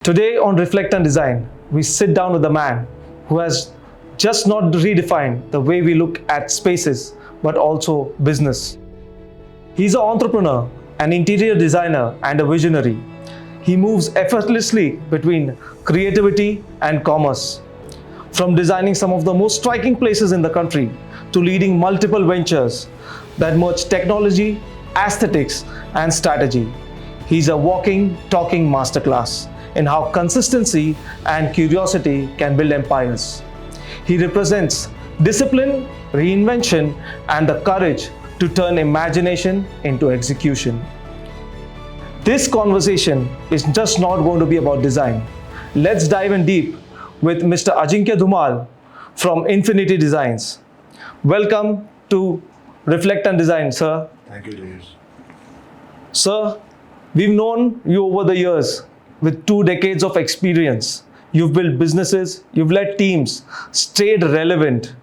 Today on Reflect and Design, we sit down with a man who has just not redefined the way we look at spaces, but also business. He's an entrepreneur, an interior designer, and a visionary. He moves effortlessly between creativity and commerce. From designing some of the most striking places in the country to leading multiple ventures that merge technology, aesthetics, and strategy. He's a walking, talking masterclass in how consistency and curiosity can build empires. He represents discipline, reinvention, and the courage to turn imagination into execution. This conversation is just not going to be about design. Let's dive in deep with Mr. Ajinkya Dhumal from Infinity Designs. Welcome to Reflect and Design, sir. Thank you, James. Sir, we've known you over the years with 2 decades of experience. You've built businesses, you've led teams, stayed relevant.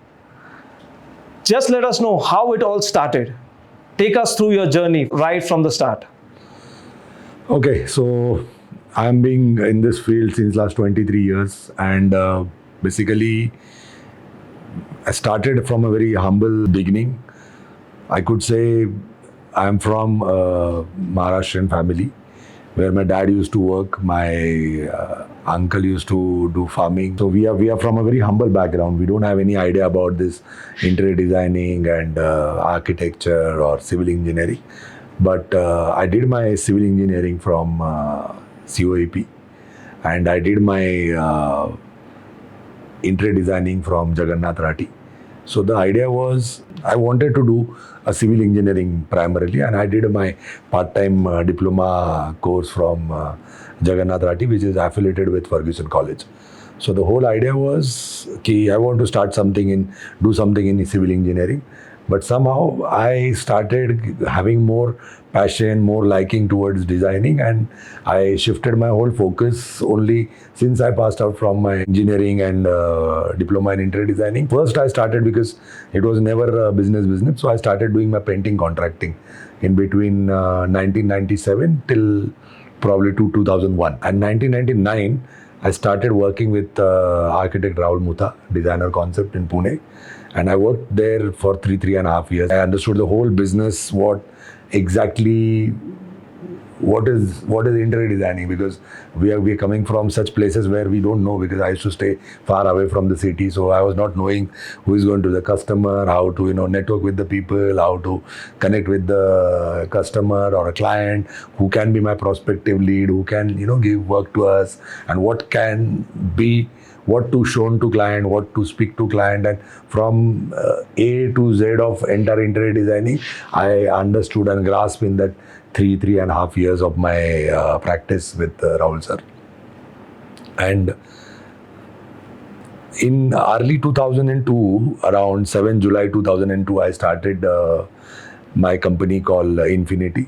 Just let us know how it all started. Take us through your journey right from the start. Okay, so I'm being in this field since last 23 years, and basically I started from a very humble beginning. I could say I'm from a Maharashtrian family where my dad used to work, my uncle used to do farming. So we are from a very humble background. We don't have any idea about this interior designing and architecture or civil engineering. But I did my civil engineering from COEP, and I did my interior designing from Jagannath Rati. So the idea was I wanted to do a civil engineering primarily, and I did my part-time diploma course from Jagannath Rati, which is affiliated with Ferguson College. So the whole idea was I want to start do something in civil engineering. But somehow I started having more passion, more liking towards designing, and I shifted my whole focus only since I passed out from my engineering and diploma in interior designing. First I started because it was never a business, so I started doing my painting contracting in between 1997 till probably 2001. And 1999, I started working with architect Rahul Mutha, designer concept in Pune. And I worked there for three and a half years. I understood the whole business, what is interior designing, because we are coming from such places where we don't know, because I used to stay far away from the city, so I was not knowing who is going to the customer, how to network with the people, how to connect with the customer or a client, who can be my prospective lead, who can give work to us, and what to show to client, what to speak to client. And from A to Z of entire interior designing, I understood and grasped in that three and a half years of my practice with Rahul sir. And in early 2002, around 7 July 2002, I started my company called Infinity.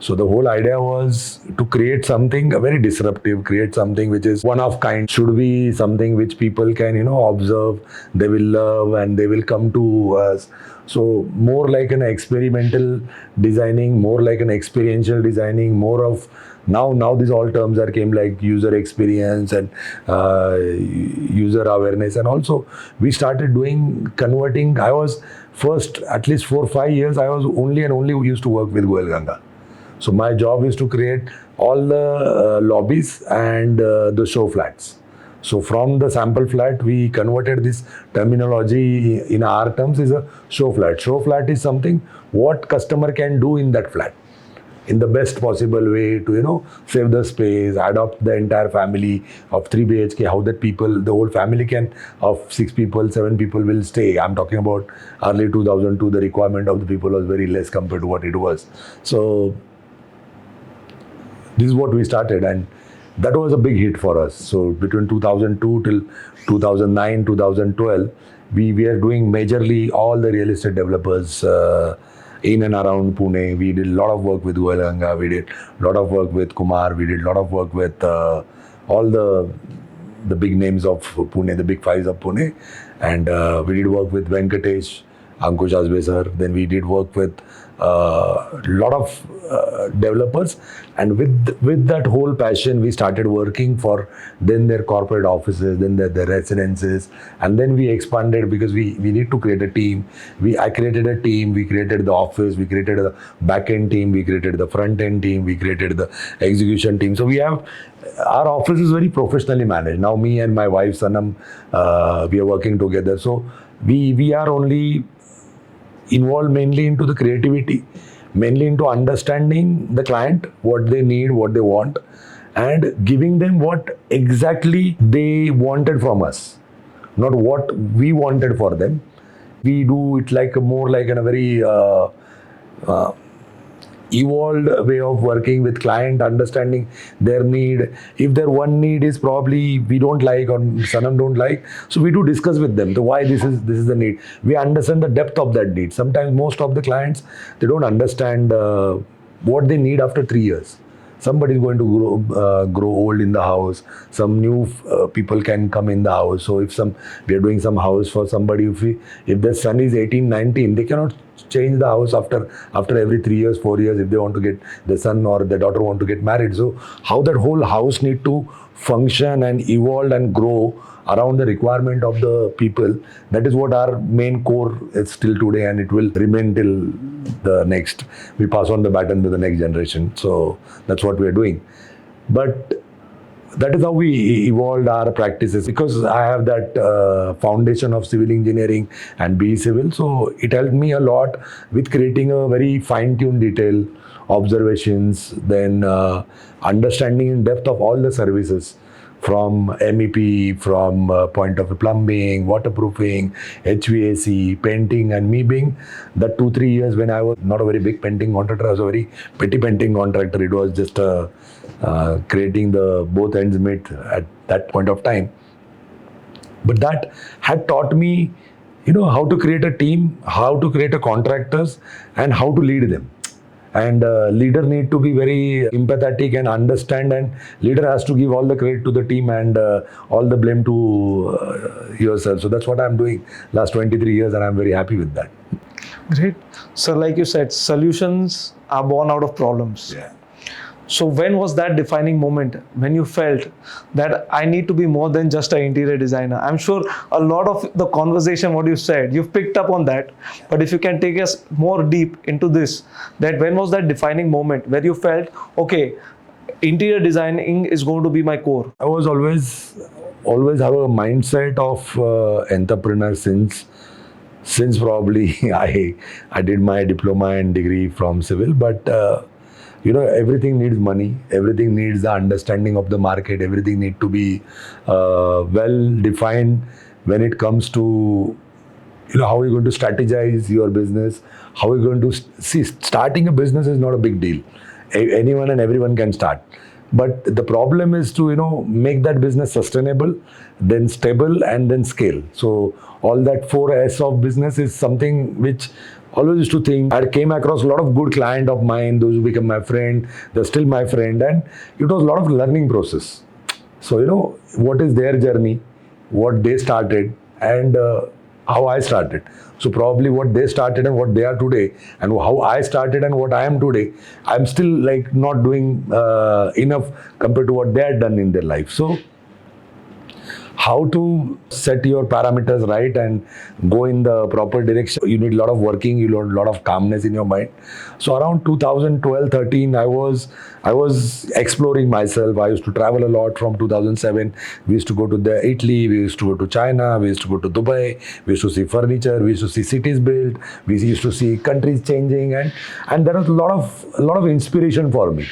So the whole idea was to create something very disruptive, create something which is one of kind, should be something which people can, observe, they will love, and they will come to us. So more like an experimental designing, more like an experiential designing, more of now these all terms came like user experience and user awareness. And also we started converting. I was first, at least 4 or 5 years, I was only used to work with Goel Ganga. So my job is to create all the lobbies and the show flats. So from the sample flat, we converted this terminology in our terms is a show flat. Show flat is something what customer can do in that flat in the best possible way to save the space, adopt the entire family of 3 BHK, how that the whole family of 6 people, 7 people will stay. I'm talking about early 2002, the requirement of the people was very less compared to what it was. So this is what we started, and that was a big hit for us. So between 2002 till 2009, 2012, we were doing majorly all the real estate developers in and around Pune. We did a lot of work with Goel Ganga, we did a lot of work with Kumar, we did a lot of work with all the big names of Pune, the big fives of Pune. And we did work with Venkatesh, Ankush Asbe sir. Then we did work with lot of developers, and with that whole passion, we started working for then their corporate offices, then their residences, and then we expanded because we need to create a team. I created a team, we created the office, we created the back end team, we created the front end team, we created the execution team. So we have our office is very professionally managed. Now me and my wife Sanam, we are working together. So we are only involved mainly into the creativity, mainly into understanding the client, what they need, what they want, and giving them what exactly they wanted from us, not what we wanted for them. We do it like more like in a very evolved way of working with client, understanding their need. If their one need is probably we don't like or Sanam don't like, so we do discuss with them the why this is the need. We understand the depth of that need. Sometimes most of the clients, they don't understand what they need after 3 years. Somebody is going to grow old in the house. Some new people can come in the house. So if we are doing some house for somebody, if their son is 18, 19, they cannot change the house after every 3 years, 4 years if they want to get the son or the daughter want to get married. So how that whole house need to function and evolve and grow around the requirement of the people, that is what our main core is still today, and it will remain till the next. We pass on the baton to the next generation. So that's what we are doing. But that is how we evolved our practices, because I have that foundation of civil engineering and BE Civil. So it helped me a lot with creating a very fine-tuned detail, observations, then understanding in depth of all the services, from MEP, from point of plumbing, waterproofing, HVAC, painting, and me being that 2-3 years when I was not a very big painting contractor, I was a very petty painting contractor. It was just creating the both ends meet at that point of time. But that had taught me, how to create a team, how to create a contractors, and how to lead them. And leader need to be very empathetic and understand, and leader has to give all the credit to the team and all the blame to yourself. So that's what I'm doing last 23 years, and I'm very happy with that. Great. So like you said, solutions are born out of problems. Yeah. So when was that defining moment when you felt that I need to be more than just an interior designer? I'm sure a lot of the conversation, what you said, you've picked up on that. But if you can take us more deep into this, that when was that defining moment where you felt, okay, interior designing is going to be my core? I was always have a mindset of entrepreneur since probably I did my diploma and degree from civil, but everything needs money, everything needs the understanding of the market, everything needs to be well defined when it comes to how you're going to strategize your business, how you're going to see. Starting a business is not a big deal. Anyone and everyone can start. But the problem is to make that business sustainable, then stable, and then scale. So all that 4S of business is something which always used to think. I came across a lot of good client of mine, those who become my friend, they're still my friend, and it was a lot of learning process. So what is their journey, what they started, and how I started. So probably what they started and what they are today, and how I started and what I am today, I'm still not doing enough compared to what they had done in their life. So how to set your parameters right and go in the proper direction. You need a lot of working, you need a lot of calmness in your mind. So around 2012-13, I was exploring myself. I used to travel a lot from 2007. We used to go to Italy, we used to go to China, we used to go to Dubai, we used to see furniture, we used to see cities built, we used to see countries changing, and there was a lot of inspiration for me.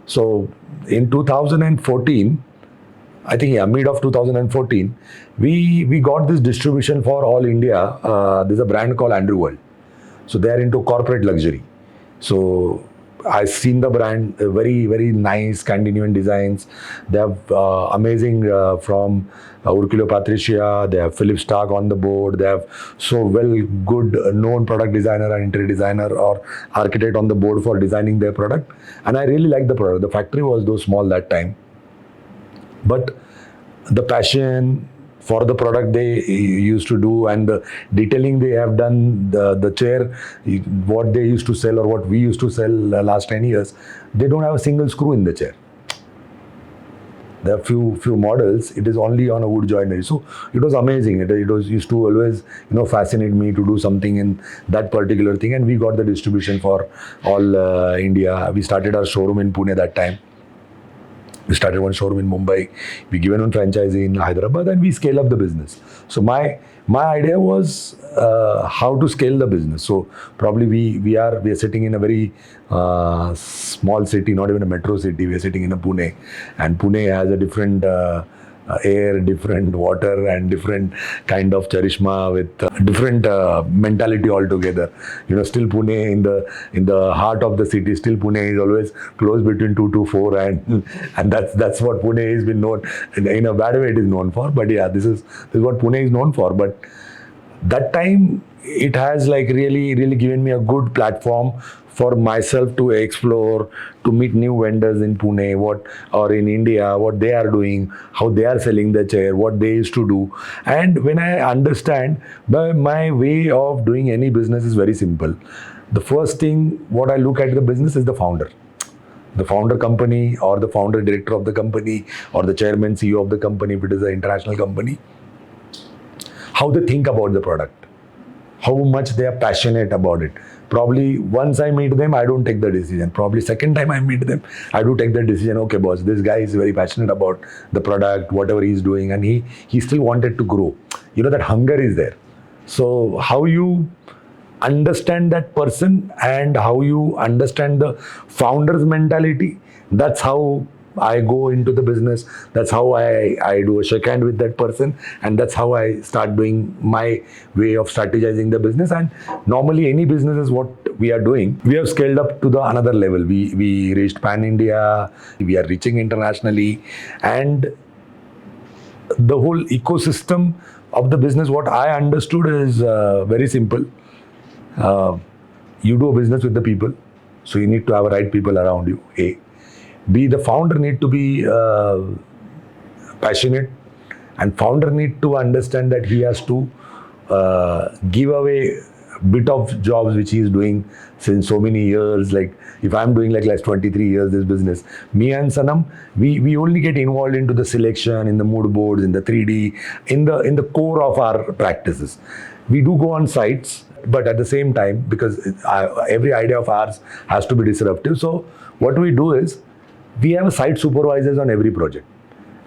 So in 2014, I think mid of 2014, we got this distribution for all India. There's a brand called Andrew World. So they are into corporate luxury. So I've seen the brand, very, very nice Scandinavian designs. They have amazing from Urquio Patricia. They have Philip Stark on the board. They have so good known product designer and interior designer or architect on the board for designing their product. And I really like the product. The factory was though small that time. But the passion, for the product they used to do and the detailing they have done, the chair, what they used to sell or what we used to sell last 10 years, they don't have a single screw in the chair. There are few models, it is only on a wood joinery. So it was amazing. It was used to always, fascinate me to do something in that particular thing. And we got the distribution for all India. We started our showroom in Pune that time. We started one showroom in Mumbai. We given one franchise in Hyderabad, and we scale up the business. So my idea was how to scale the business. So probably we are sitting in a very small city, not even a metro city. We are sitting in a Pune, and Pune has a different air, different water, and different kind of charisma with different mentality altogether. Still Pune in the heart of the city. Still Pune is always close between 2 to 4, and that's what Pune has been known. In a bad way, it is known for. But yeah, this is what Pune is known for. But that time, it has like really given me a good platform for myself to explore, to meet new vendors in Pune, or in India, what they are doing, how they are selling the chair, what they used to do. And when I understand, my way of doing any business is very simple. The first thing, what I look at the business is the founder. The founder company or the founder director of the company or the chairman CEO of the company, if it is an international company, how they think about the product, how much they are passionate about it. Probably once I meet them, I don't take the decision. Probably second time I meet them, I do take the decision. Okay, boss, this guy is very passionate about the product, whatever he's doing, and he still wanted to grow. That hunger is there. So how you understand that person and how you understand the founder's mentality, that's how I go into the business. That's how I do a shake hand with that person, and that's how I start doing my way of strategizing the business. And normally any business is what we are doing. We have scaled up to the another level. We reached pan India. We are reaching internationally, and the whole ecosystem of the business, what I understood is very simple. You do a business with the people, so you need to have right people around you. A. B, the founder need to be passionate, and founder need to understand that he has to give away bit of jobs which he is doing since so many years. Like if I'm doing like last 23 years this business, me and Sanam, we only get involved into the selection, in the mood boards, in the 3D, in the core of our practices. We do go on sites, but at the same time, because every idea of ours has to be disruptive. So what we do is, we have a site supervisors on every project,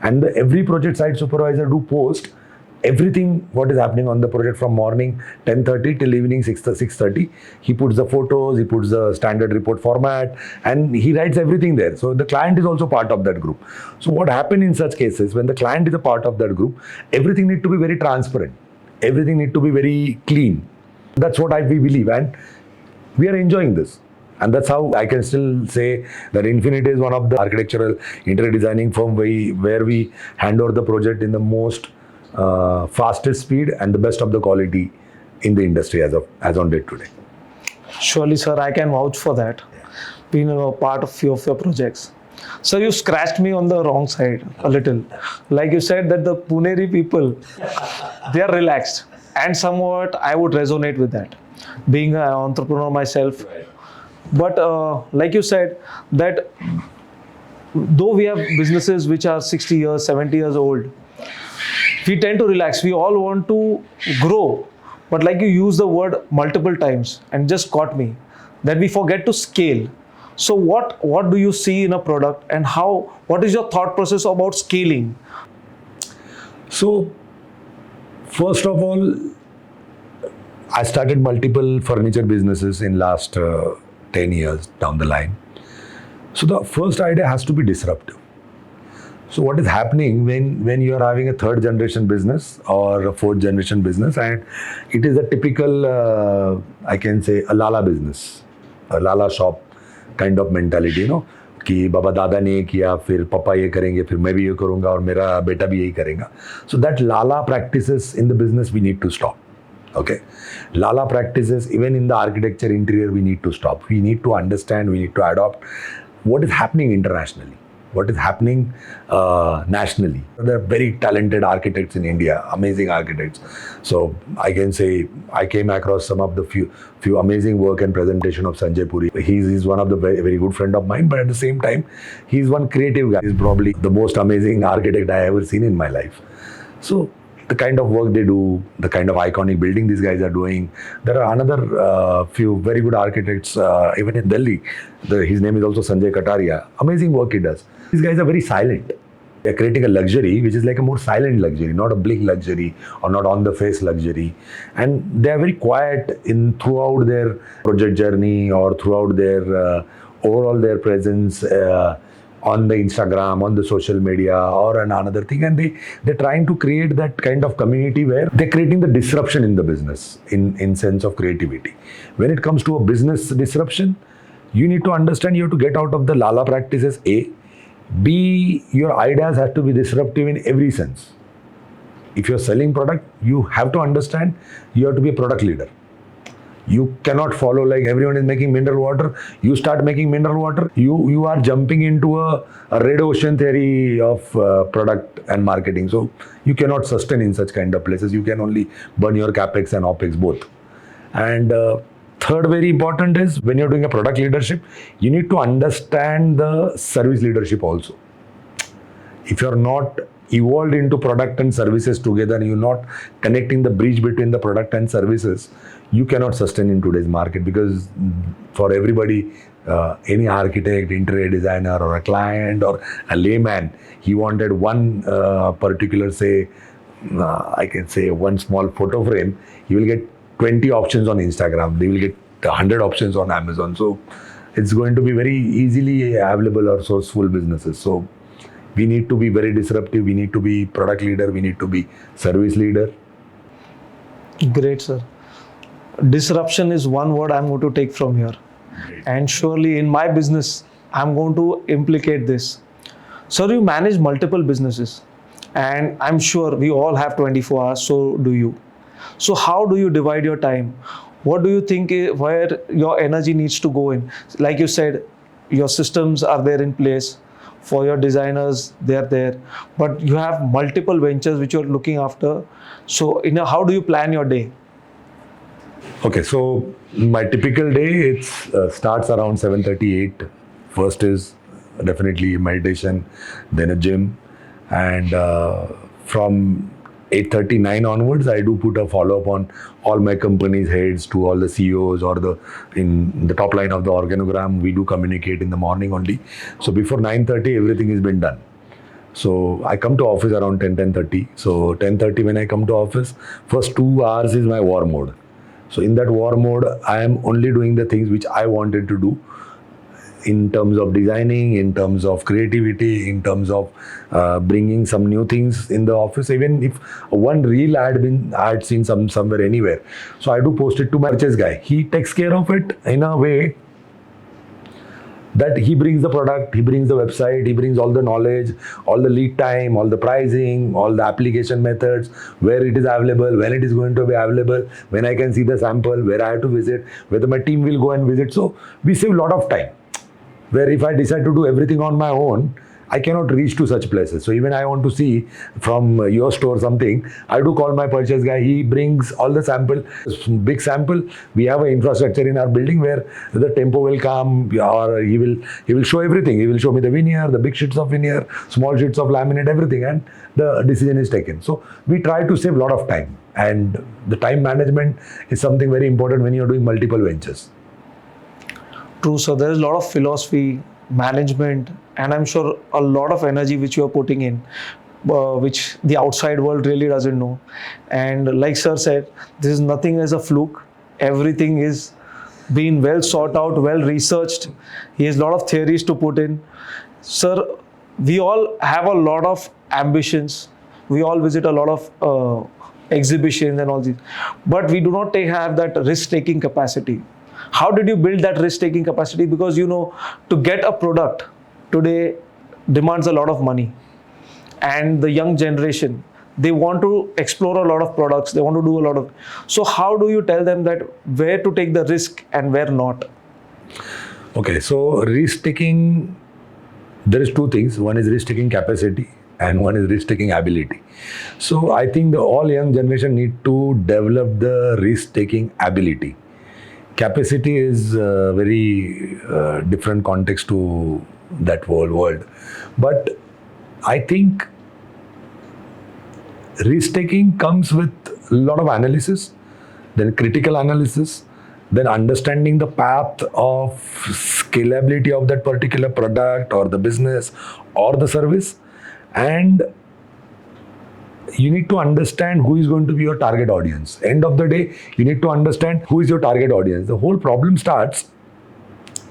and every project site supervisor do post everything what is happening on the project from morning 10:30 till evening 6:30. He puts the photos, he puts the standard report format, and he writes everything there. So the client is also part of that group. So what happens in such cases, when the client is a part of that group, everything need to be very transparent. Everything need to be very clean. That's what we believe, and we are enjoying this. And that's how I can still say that Infinity is one of the architectural interior designing firm where we hand over the project in the most fastest speed and the best of the quality in the industry as on date today. Surely, sir, I can vouch for that. Being a part of few of your projects. Sir, you scratched me on the wrong side a little. Like you said that the Puneri people, they are relaxed. And somewhat I would resonate with that. Being an entrepreneur myself. Right. But like you said, that though we have businesses which are 60 years, 70 years old, we tend to relax. We all want to grow. But like you use the word multiple times and just caught me, that we forget to scale. So what do you see in a product, and what is your thought process about scaling? So first of all, I started multiple furniture businesses in last 10 years down the line. So the first idea has to be disruptive. So what is happening when you are having a third generation business or a fourth generation business, and it is a typical, I can say, a Lala business, a Lala shop kind of mentality, कि बाबा दादा ने किया, फिर पापा ये करेंगे, फिर मैं भी ये करूँगा और मेरा बेटा भी यही करेगा. So that Lala practices in the business we need to stop. Okay, Lala practices even in the architecture interior we need to stop. We need to understand, we need to adopt what is happening internationally. what is happening nationally. There are very talented architects in India, amazing architects. So I can say I came across some of the few amazing work and presentation of Sanjay Puri. He's one of the very good friend of mine, but at the same time, he's one creative guy. He's probably the most amazing architect I ever seen in my life. So the kind of work they do, the kind of iconic building these guys are doing. There are another few very good architects, even in Delhi. His name is also Sanjay Kataria. Amazing work he does. These guys are very silent. They're creating a luxury which is like a more silent luxury, not a big luxury or not on the face luxury. And they're very quiet throughout their project journey or throughout their overall their presence on the Instagram, on the social media or another thing. And they're trying to create that kind of community where they're creating the disruption in the business in sense of creativity. When it comes to a business disruption, you need to understand you have to get out of the Lala practices, A. B, your ideas have to be disruptive in every sense. If you're selling product, you have to understand you have to be a product leader. You cannot follow like everyone is making mineral water. You start making mineral water. You are jumping into a red ocean theory of product and marketing. So you cannot sustain in such kind of places. You can only burn your capex and opex both. And third, very important is when you're doing a product leadership, you need to understand the service leadership also. If you're not evolved into product and services together and you're not connecting the bridge between the product and services, you cannot sustain in today's market, because for everybody, any architect, interior designer or a client or a layman, he wanted one particular, say, I can say one small photo frame, he will get 20 options on Instagram, they will get 100 options on Amazon. So it's going to be very easily available or sourceful businesses. So we need to be very disruptive, we need to be product leader, we need to be service leader. Great, sir. Disruption is one word I'm going to take from here. And surely in my business, I'm going to implicate this. Sir, you manage multiple businesses. And I'm sure we all have 24 hours, so do you. So how do you divide your time? What do you think where your energy needs to go in? Like you said, your systems are there in place. For your designers, they're there. But you have multiple ventures which you're looking after. So how do you plan your day? Okay, so my typical day, it starts around 7:38. First is definitely meditation, then a gym, and from 8:39 onwards, I do put a follow-up on all my company's heads to all the CEOs or in the top line of the organogram. We do communicate in the morning only. So before 9:30, everything has been done. So I come to office around 10:30. So 10:30 when I come to office, first 2 hours is my war mode. So in that war mode, I am only doing the things which I wanted to do in terms of designing, in terms of creativity, in terms of bringing some new things in the office. Even if one reel I had seen somewhere anywhere, so I do post it to my purchase guy. He takes care of it in a way that he brings the product, he brings the website, he brings all the knowledge, all the lead time, all the pricing, all the application methods, where it is available, when it is going to be available, when I can see the sample, where I have to visit, whether my team will go and visit. So we save a lot of time. Where if I decide to do everything on my own, I cannot reach to such places. So even I want to see from your store something, I do call my purchase guy. He brings all the sample, big sample. We have an infrastructure in our building where the tempo will come, or he will show everything. He will show me the veneer, the big sheets of veneer, small sheets of laminate, everything, and the decision is taken. So we try to save a lot of time, and the time management is something very important when you're doing multiple ventures. True, so there is a lot of philosophy, management, and I'm sure a lot of energy which you are putting in, which the outside world really doesn't know. And like sir said, this is nothing as a fluke. Everything is being well sought out, well researched. He has a lot of theories to put in. Sir, we all have a lot of ambitions. We all visit a lot of exhibitions and all these, but we do not have that risk-taking capacity. How did you build that risk-taking capacity? Because to get a product today demands a lot of money, and the young generation, they want to explore a lot of products, they want to do a lot of. So how do you tell them that where to take the risk and where not? Okay, so risk-taking there is two things. One is risk-taking capacity and one is risk-taking ability. So I think the all young generation need to develop the risk-taking ability. Capacity is a very different context to that whole world. But I think risk-taking comes with a lot of analysis, then critical analysis, then understanding the path of scalability of that particular product or the business or the service. And you need to understand who is going to be your target audience. End of the day, you need to understand who is your target audience. The whole problem starts,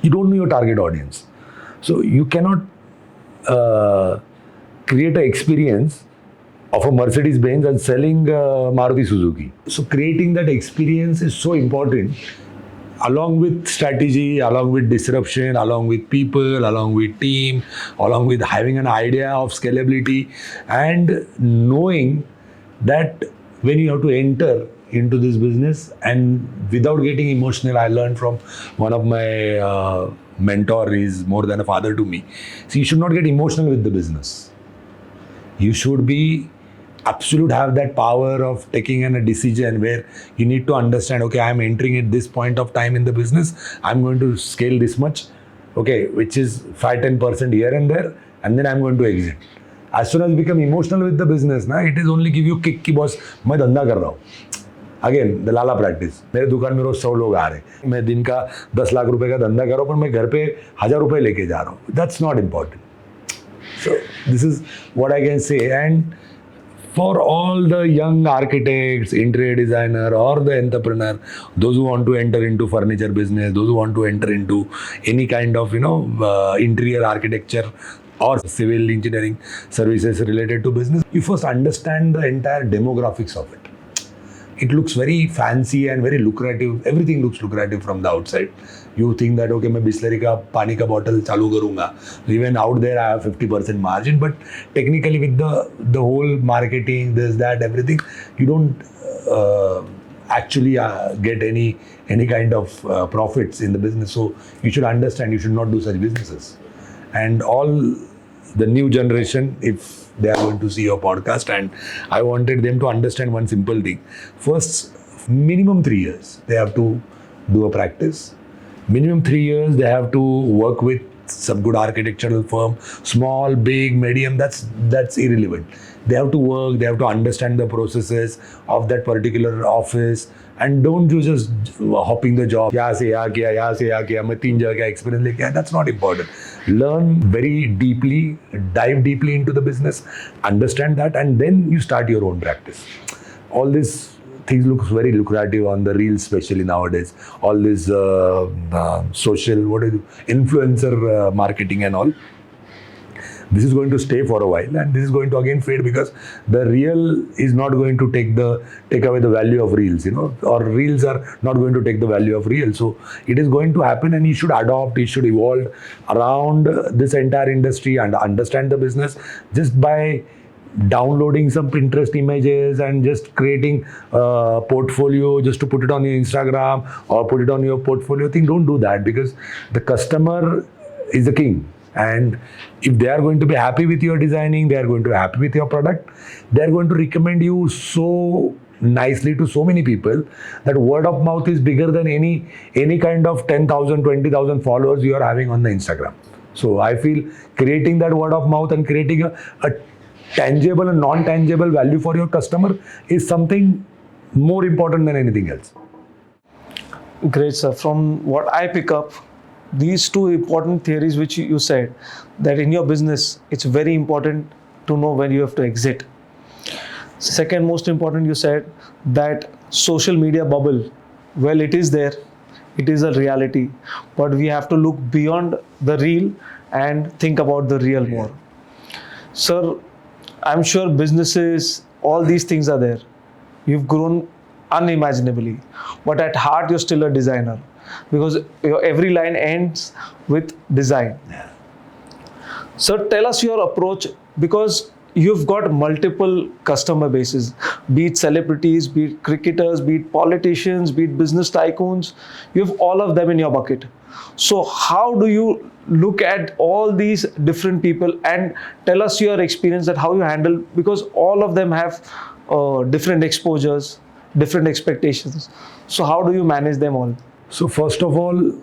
you don't know your target audience. So you cannot create an experience of a Mercedes-Benz and selling Maruti Suzuki. So creating that experience is so important, along with strategy, along with disruption, along with people, along with team, along with having an idea of scalability and knowing that when you have to enter into this business and without getting emotional. I learned from one of my mentor, is more than a father to me. So you should not get emotional with the business. You should be have that power of taking a decision where you need to understand, okay, I'm entering at this point of time in the business, I'm going to scale this much, okay, which is 5-10% here and there, and then I'm going to exit. As soon as you become emotional with the business, it is only give you kick ki boss, मैं धंधा कर रहा हूँ. Again, the Lala practice. मेरे दुकान में रोज 100 लोग आ रहे हैं. मैं दिन का 10 लाख रुपए का धंधा कर रहा हूँ, पर मैं घर पे 1000 रुपए लेके जा रहा हूँ. That's not important. So this is what I can say. And for all the young architects, interior designer, or the entrepreneur, those who want to enter into furniture business, those who want to enter into any kind of interior architecture or civil engineering services related to business, you first understand the entire demographics of it. It looks very fancy and very lucrative. Everything looks lucrative from the outside. You think that, okay, मैं बिस्लरी का पानी का bottle चालू करूँगा. Even out there, I have 50% margin. But technically, with the whole marketing, this, that, everything, you don't actually get any kind of profits in the business. So you should understand, you should not do such businesses. And all the new generation, if they are going to see your podcast, and I wanted them to understand one simple thing. First, minimum 3 years, they have to do a practice. Minimum 3 years, they have to work with some good architectural firm, small, big, medium, that's irrelevant. They have to work, they have to understand the processes of that particular office, and don't do just hopping the job. यहाँ से यहाँ किया, मैं 3 जगह का experience लेके आया. That's not important. Learn very deeply, dive deeply into the business, understand that, and then you start your own practice. All these things looks very lucrative on the reels, especially nowadays. All this social, influencer marketing and all. This is going to stay for a while, and this is going to again fade, because the real is not going to take away the value of reels, or reels are not going to take the value of reels. So it is going to happen, and you should adopt, you should evolve around this entire industry and understand the business just by downloading some Pinterest images and just creating a portfolio just to put it on your Instagram or put it on your portfolio thing. Don't do that, because the customer is the king. And if they are going to be happy with your designing, they are going to be happy with your product, they are going to recommend you so nicely to so many people that word of mouth is bigger than any kind of 10,000, 20,000 followers you are having on the Instagram. So I feel creating that word of mouth and creating a tangible and non-tangible value for your customer is something more important than anything else. Great, sir. From what I pick up, these two important theories which you said, that in your business, it's very important to know when you have to exit. Second most important, you said that social media bubble, well, it is there, it is a reality, but we have to look beyond the real and think about the real more. Sir, I'm sure businesses, all these things are there. You've grown unimaginably, but at heart, you're still a designer, because your every line ends with design. Yeah. Sir, tell us your approach, because you've got multiple customer bases, be it celebrities, be it cricketers, be it politicians, be it business tycoons. You have all of them in your bucket. So how do you look at all these different people and tell us your experience that how you handle, because all of them have different exposures, different expectations. So how do you manage them all? So first of all,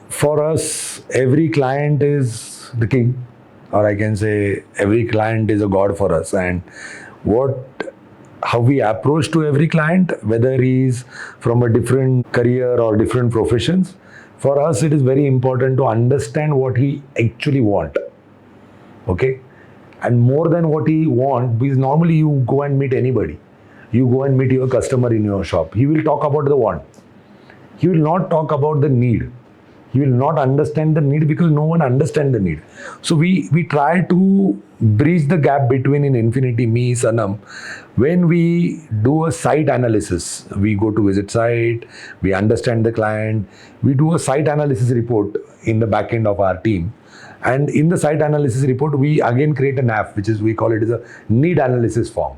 for us, every client is the king, or I can say every client is a god for us. And how we approach to every client, whether he's from a different career or different professions, for us it is very important to understand what he actually want. Okay, and more than what he want, because normally you go and meet anybody, you go and meet your customer in your shop, he will talk about the want, he will not talk about the need. He will not understand the need because no one understands the need. So we try to bridge the gap between in Infinity, me, Sanam. When we do a site analysis, we go to visit site, we understand the client, we do a site analysis report in the back end of our team. And in the site analysis report, we again create an app, which is, we call it as a need analysis form.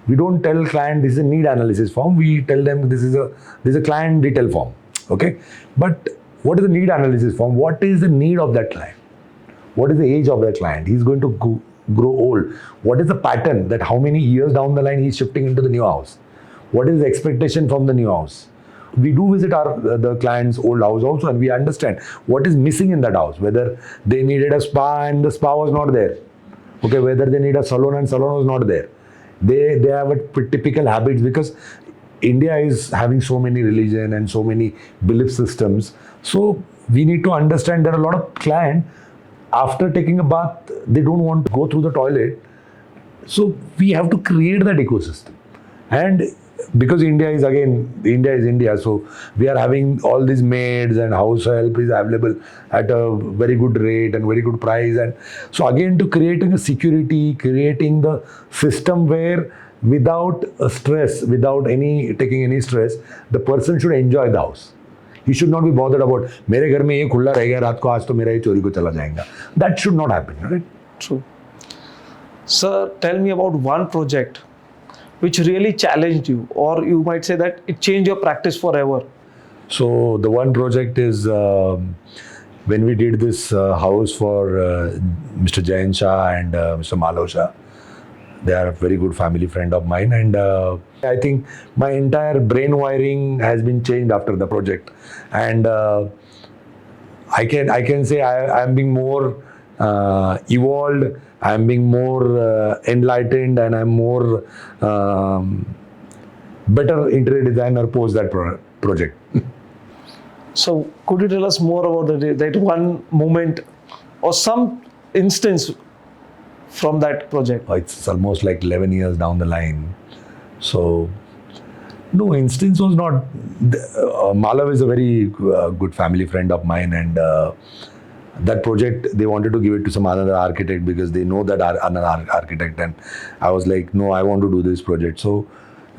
We don't tell client this is a need analysis form. We tell them this is a client detail form. Okay, but what is the need analysis form? What is the need of that client? What is the age of that client? He's going to grow old. What is the pattern that how many years down the line he's shifting into the new house? What is the expectation from the new house? We do visit the client's old house also, and we understand what is missing in that house. Whether they needed a spa and the spa was not there. Okay, whether they need a salon and salon was not there. They have a typical habits, because India is having so many religion and so many belief systems. So we need to understand there are a lot of clients, after taking a bath, they don't want to go through the toilet. So we have to create that ecosystem. And because India is India. So we are having all these maids and house help is available at a very good rate and very good price. And so again, to creating a security, creating the system where without a stress, without taking any stress, the person should enjoy the house. He should not be bothered about मेरे घर में ये खुला रहेगा रात को, आज तो मेरा ये चोरी को चला जाएगा. That should not happen, right? True. Sir, tell me about one project which really challenged you, or you might say that it changed your practice forever. So the one project is when we did this house for Mr. Jain Shah and Mr. Malav Shah. They are a very good family friend of mine, and I think my entire brain wiring has been changed after the project. And I can say I am being more evolved, I am being more enlightened, and I'm more better interior designer post that project. So could you tell us more about that one moment or some instance from that project? It's almost like 11 years down the line. So, no, instance was not. Malav is a very good family friend of mine, and that project, they wanted to give it to some another architect because they know that another architect, and I was like, no, I want to do this project. So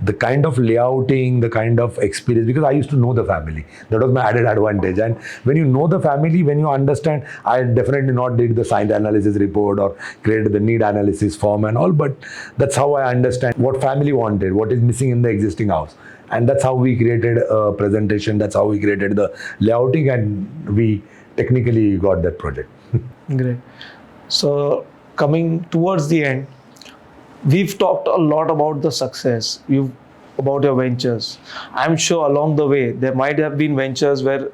the kind of layouting, the kind of experience, because I used to know the family. That was my added advantage. And when you know the family, when you understand, I definitely not did the site analysis report or created the need analysis form and all, but that's how I understand what family wanted, what is missing in the existing house. And that's how we created a presentation, that's how we created the layouting, and we technically got that project. Great. So coming towards the end, we've talked a lot about the success, about your ventures. I'm sure along the way, there might have been ventures where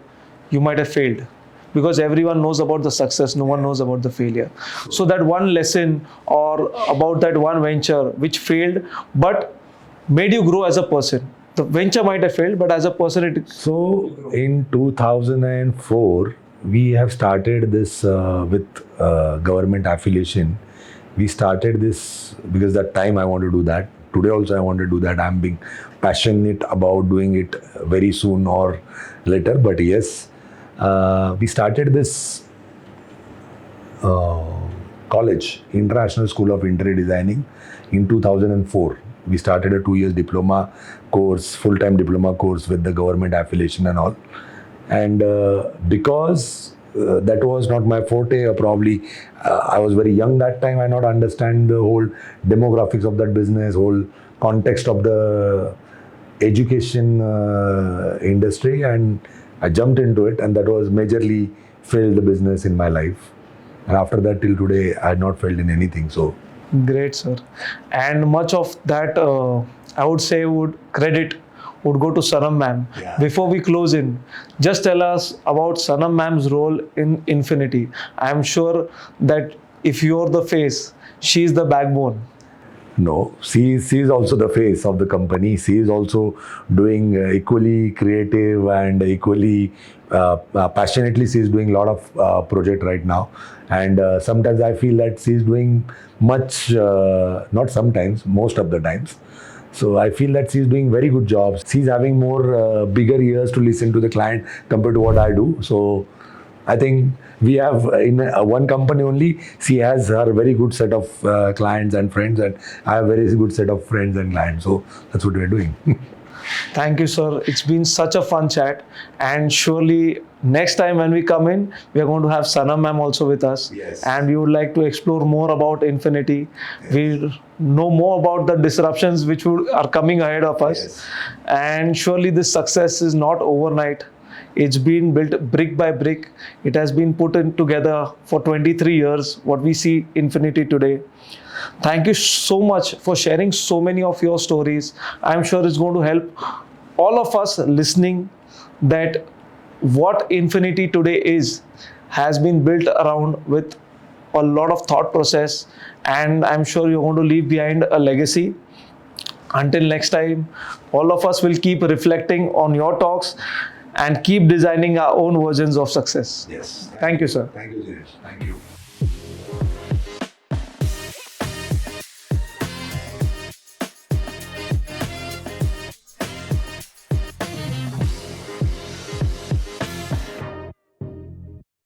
you might have failed, because everyone knows about the success, no one knows about the failure. So that one lesson or about that one venture which failed, but made you grow as a person. The venture might have failed, but as a person So in 2004, we have started this with government affiliation. We started this because that time I want to do that. Today also I want to do that. I'm being passionate about doing it very soon or later. But yes, we started this college, International School of Interior Designing, in 2004. We started a 2 years diploma course, full-time diploma course with the government affiliation and all. And because that was not my forte, or probably I was very young that time, I not understand the whole demographics of that business, whole context of the education industry, and I jumped into it, and that was majorly failed the business in my life. And after that, till today, I had not failed in anything. So Great, sir. And much of that, I would say, credit would go to Sanam ma'am. Yeah. Before we close in, just tell us about Sanam ma'am's role in Infinity. I am sure that if you're the face, she's the backbone. no, she is also the face of the company. She is also doing equally creative and equally passionately. She is doing a lot of project right now, and sometimes I feel that she is doing much. Not sometimes, most of the times. So I feel that she's doing very good jobs. She's having more bigger ears to listen to the client compared to what I do. So I think we have in one company only, she has her very good set of clients and friends, and I have very good set of friends and clients. So that's what we're doing. Thank you, sir. It's been such a fun chat. And surely next time when we come in, we are going to have Sanam ma'am also with us. Yes. And we would like to explore more about Infinity. Yes. We know more about the disruptions which are coming ahead of us. Yes. And surely this success is not overnight. It's been built brick by brick. It has been put in together for 23 years, what we see Infinity today. Thank you so much for sharing so many of your stories. I'm sure it's going to help all of us listening that what Infinity today is has been built around with a lot of thought process, and I'm sure you're going to leave behind a legacy. Until next time, all of us will keep reflecting on your talks and keep designing our own versions of success. Yes. Thank you, sir. Thank you, Jinesh. Thank you.